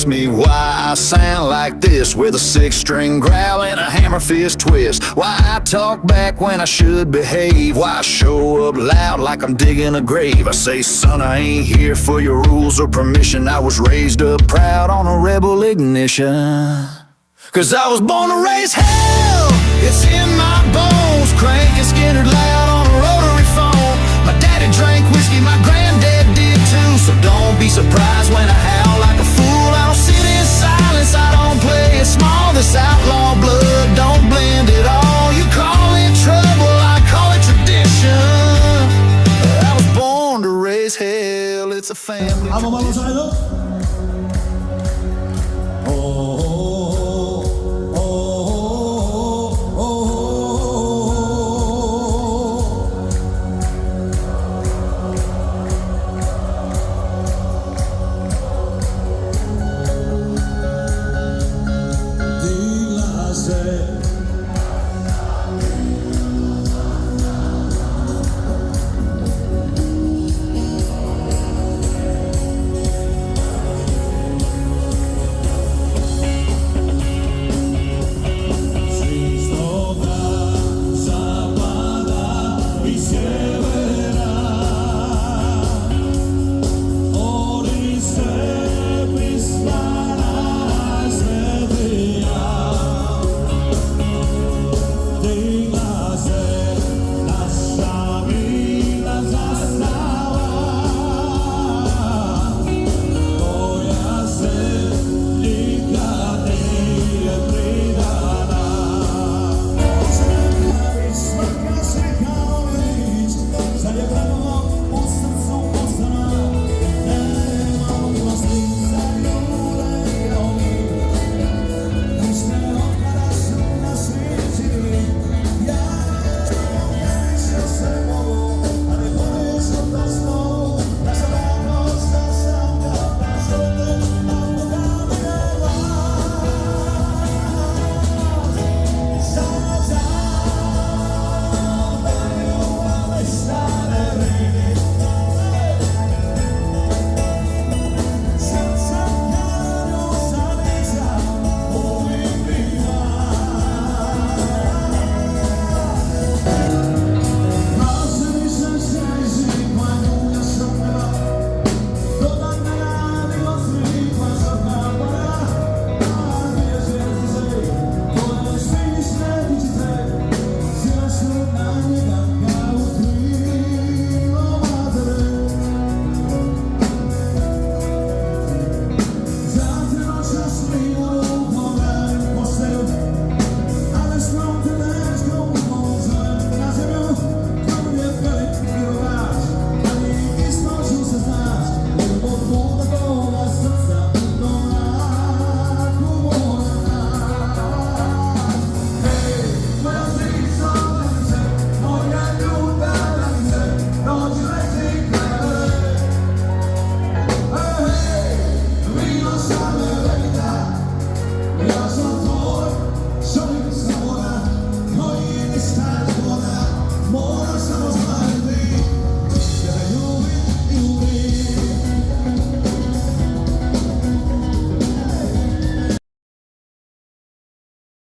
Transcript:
me why I sound like this, with a six-string growl and a hammer fist twist. Why I talk back when I should behave. Why I show up loud like I'm digging a grave. I say, son, I ain't here for your rules or permission. I was raised up proud on a rebel ignition. 'Cause I was born to raise hell, it's in my bones. Cranking Skinner loud on a rotary phone. My daddy drank whiskey, my granddad did too. So don't be surprised when I howl like a fool. I don't sit in silence, I don't play it small. This outlaw blood don't blend at all. You call it trouble, I call it tradition. I was born to raise hell, it's a family tradition. Say